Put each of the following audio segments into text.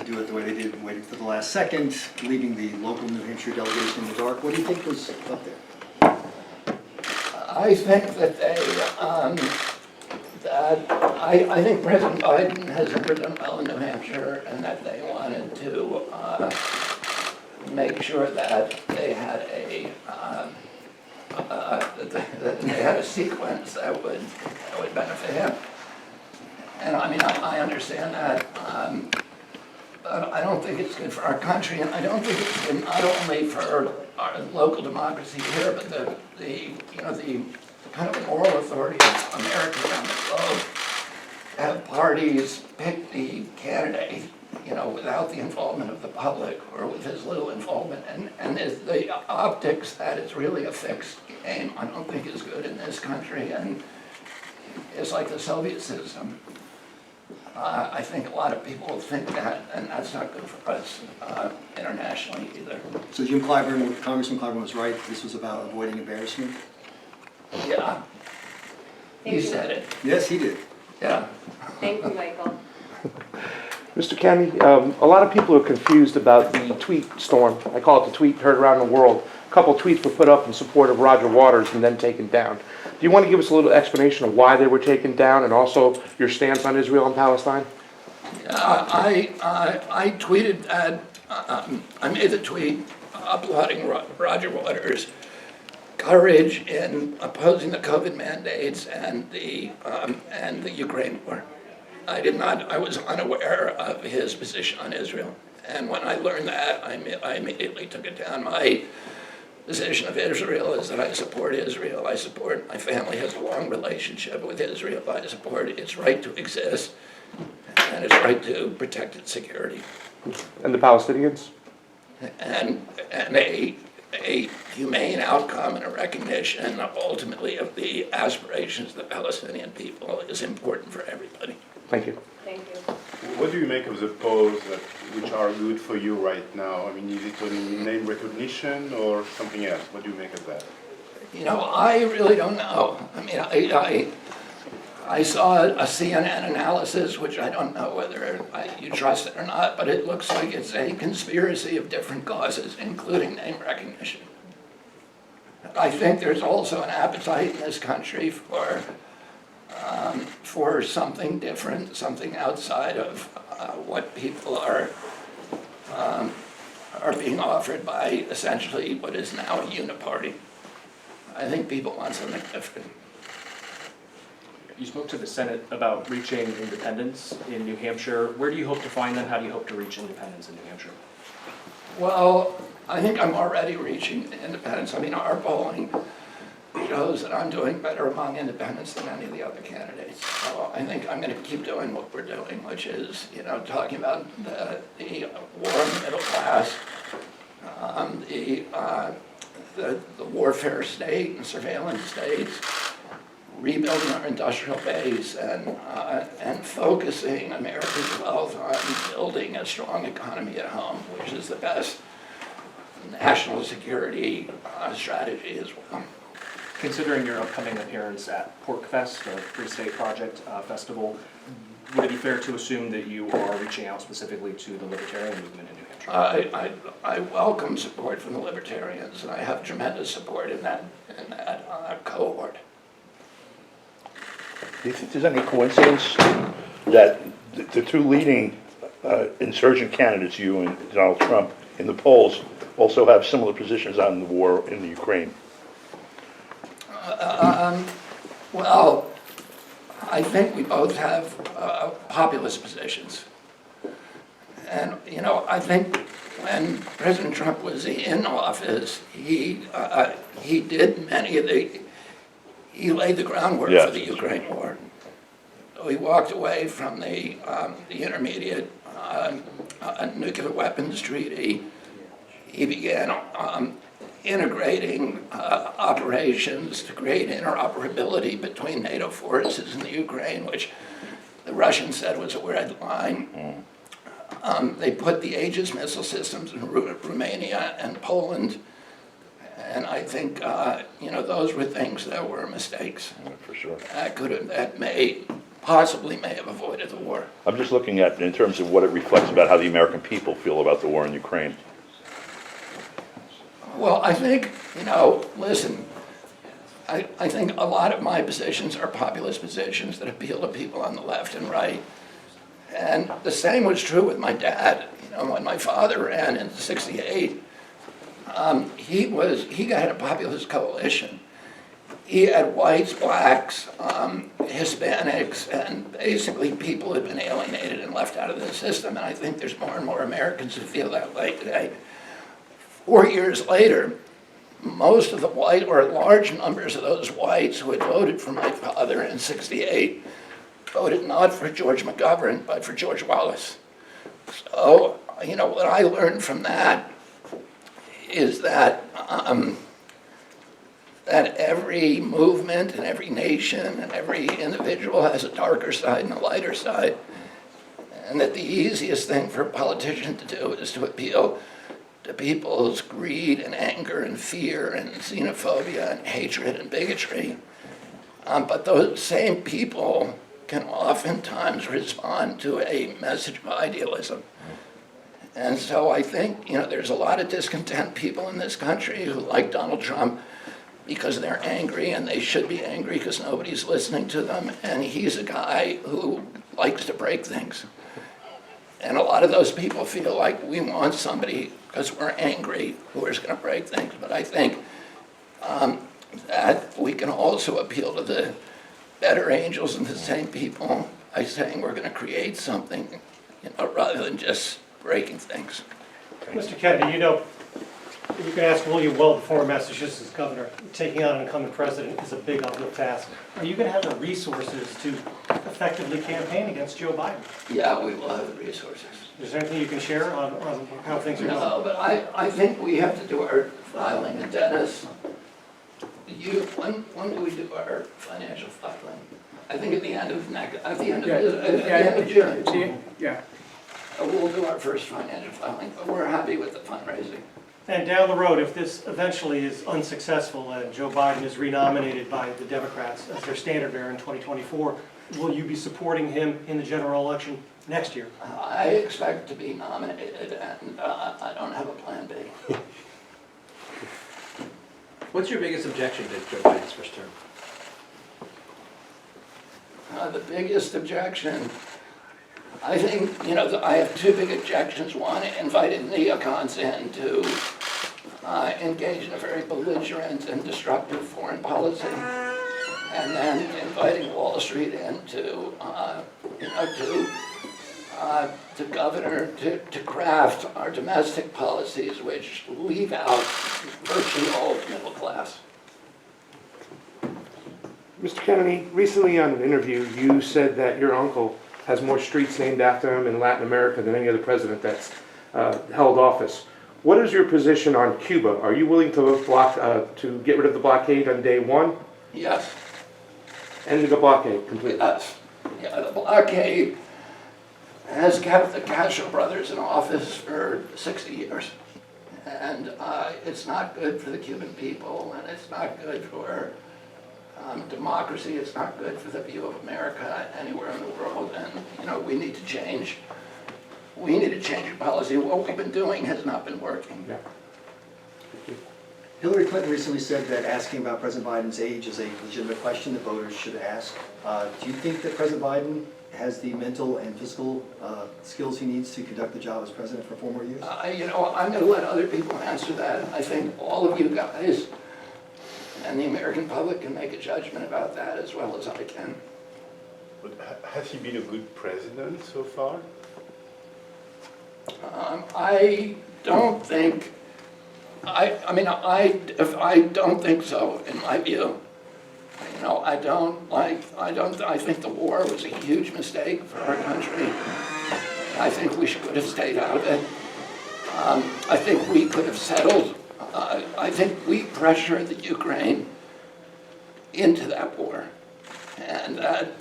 do it the way they did, waiting for the last second, leaving the local New Hampshire delegation in the dark. What do you think was up there? I think that I think President Biden has never done well in New Hampshire, and that they wanted to make sure that they had a sequence that would benefit him. And I mean, I understand that, but I don't think it's good for our country, and I don't think it's good not only for our local democracy here, but the kind of moral authority of America around the globe. Have parties pick the candidate, without the involvement of the public or with as little involvement, and the optics that it's really a fixed game, I don't think is good in this country, and it's like the Soviet system. I think a lot of people think that, and that's not good for us internationally either. So Congressman Clyburn was right, this was about avoiding embarrassment? Yeah, he said it. Yes, he did. Yeah. Thank you, Michael. Mr. Kenny, a lot of people are confused about the tweet storm. I call it the tweet heard around the world. A couple of tweets were put up in support of Roger Waters and then taken down. Do you want to give us a little explanation of why they were taken down and also your stance on Israel and Palestine? I tweeted that, I made the tweet applauding Roger Waters' courage in opposing the COVID mandates and the Ukraine war. I was unaware of his position on Israel. And when I learned that, I immediately took it down. My position of Israel is that I support Israel. My family has a long relationship with Israel. I support its right to exist and its right to protect its security. And the Palestinians? And a humane outcome and a recognition ultimately of the aspirations of the Palestinian people is important for everybody. Thank you. Thank you. What do you make of the polls which are good for you right now? I mean, is it only name recognition or something else? What do you make of that? I really don't know. I mean, I saw a CNN analysis, which I don't know whether you trust it or not, but it looks like it's a conspiracy of different causes, including name recognition. I think there's also an appetite in this country for something different, something outside of what people are being offered by essentially what is now a uniparty. I think people want something different. You spoke to the Senate about reaching independence in New Hampshire. Where do you hope to find them? How do you hope to reach independence in New Hampshire? Well, I think I'm already reaching independence. I mean, our polling shows that I'm doing better among independents than any of the other candidates. So I think I'm going to keep doing what we're doing, which is, talking about the war on the middle class, the warfare state and surveillance states, rebuilding our industrial base, and focusing America's wealth on building a strong economy at home, which is the best national security strategy as well. Considering your upcoming appearance at PorkFest, the Free State Project Festival, would it be fair to assume that you are reaching out specifically to the libertarian movement in New Hampshire? I welcome support from the libertarians, and I have tremendous support in that cohort. Do you think there's any coincidence that the two leading insurgent candidates, you and Donald Trump, in the polls also have similar positions on the war in the Ukraine? Well, I think we both have populist positions. And, I think when President Trump was in office, he did he laid the groundwork for the Ukraine war. So he walked away from the intermediate nuclear weapons treaty. He began integrating operations to create interoperability between NATO forces in the Ukraine, which the Russians said was a red line. They put the Aegis missile systems in Romania and Poland, and I think those were things that were mistakes. For sure. That made possibly may have avoided the war. I'm just looking at, in terms of what it reflects about how the American people feel about the war in Ukraine. Well, I think, listen, I think a lot of my positions are populist positions that appeal to people on the left and right. And the same was true with my dad. When my father ran in '68, he got a populist coalition. He had whites, blacks, Hispanics, and basically people who had been alienated and left out of the system. And I think there's more and more Americans who feel that way today. 4 years later, most of the white, or large numbers of those whites who had voted for my father in '68, voted not for George McGovern, but for George Wallace. So, what I learned from that is that that every movement and every nation and every individual has a darker side and a lighter side, and that the easiest thing for a politician to do is to appeal to people's greed and anger and fear and xenophobia and hatred and bigotry. But those same people can oftentimes respond to a message of idealism. And so I think, there's a lot of discontent people in this country who like Donald Trump because they're angry, and they should be angry because nobody's listening to them, and he's a guy who likes to break things. And a lot of those people feel like we want somebody, because we're angry, who is going to break things. But I think that we can also appeal to the better angels and the same people by saying we're going to create something, rather than just breaking things. Mr. Kennedy, you can ask William Weld, the former Massachusetts governor, taking on an incumbent president is a big uphill task. Are you going to have the resources to effectively campaign against Joe Biden? Yeah, we will have the resources. Is there anything you can share on how things are going? No, but I think we have to do our filing. And Dennis, when do we do our financial filing? I think at the end of June. Yeah. We'll do our first financial filing, but we're happy with the fundraising. And down the road, if this eventually is unsuccessful and Joe Biden is renominated by the Democrats as their standard bearer in 2024, will you be supporting him in the general election next year? I expect to be nominated, and I don't have a plan B. What's your biggest objection to Joe Biden's first term? The biggest objection, I think, I have two big objections. One, inviting neocons in to engage in a very belligerent and destructive foreign policy, and then inviting Wall Street in to governor, to craft our domestic policies which leave out virtually all of the middle class. Mr. Kennedy, recently on an interview, you said that your uncle has more streets named after him in Latin America than any other president that's held office. What is your position on Cuba? Are you willing to get rid of the blockade on day one? Yes. Ending the blockade completely? Yes. Yeah, the blockade has kept the Castro brothers in office for 60 years. And it's not good for the Cuban people, and it's not good for democracy. It's not good for the view of America anywhere in the world. And, we need to change. We need to change our policy. What we've been doing has not been working. Yeah. Hillary Clinton recently said that asking about President Biden's age is a legitimate question that voters should ask. Do you think that President Biden has the mental and physical skills he needs to conduct the job as president for 4 more years? I'm going to let other people answer that. I think all of you guys and the American public can make a judgment about that as well as I can. But has he been a good president so far? I don't think. I don't think so. In my view, I think the war was a huge mistake for our country. I think we could have stayed out of it. I think we could have settled. I think we pressured the Ukraine into that war, and that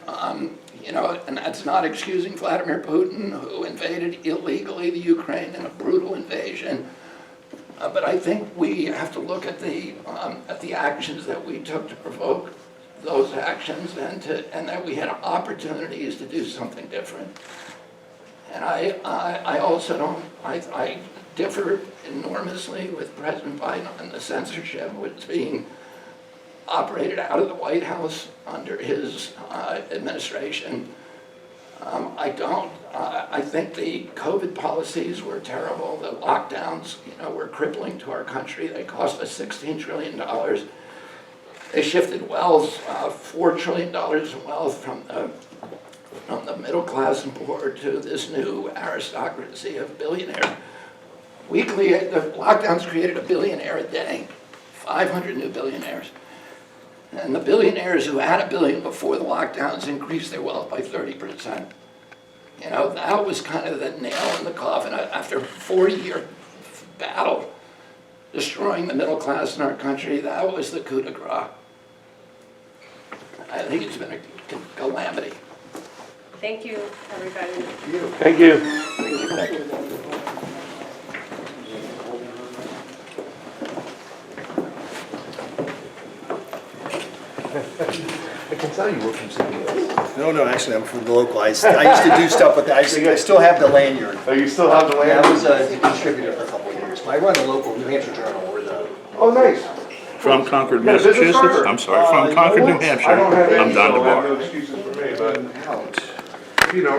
and that's not excusing Vladimir Putin, who invaded illegally the Ukraine in a brutal invasion. But I think we have to look at the actions that we took to provoke those actions and that we had opportunities to do something different. And I also don't, I differ enormously with President Biden on the censorship which is being operated out of the White House under his administration. I think the COVID policies were terrible. The lockdowns, were crippling to our country. They cost us $16 trillion. They shifted wealth, $4 trillion in wealth from the middle class and poor to this new aristocracy of billionaires. Weekly, the lockdowns created a billionaire a day, 500 new billionaires. And the billionaires who had $1 billion before the lockdowns increased their wealth by 30%. That was kind of the nail in the coffin after a 4-year battle destroying the middle class in our country. That was the coup de grace. I think it's been a calamity. Thank you, everybody. Thank you. I can tell you work from CBS. No, actually, I'm from the local. I used to do stuff with, I still have the lanyard. Oh, you still have the Yeah, land? I was a contributor for a couple of years. I run the local New Hampshire Journal, or the... Oh, nice. From Concord, Yeah, business Massachusetts? card? I'm sorry, from Concord, New Hampshire. I don't have any, I'm Don so I have DeBar. no excuses for me, but, Out. you know.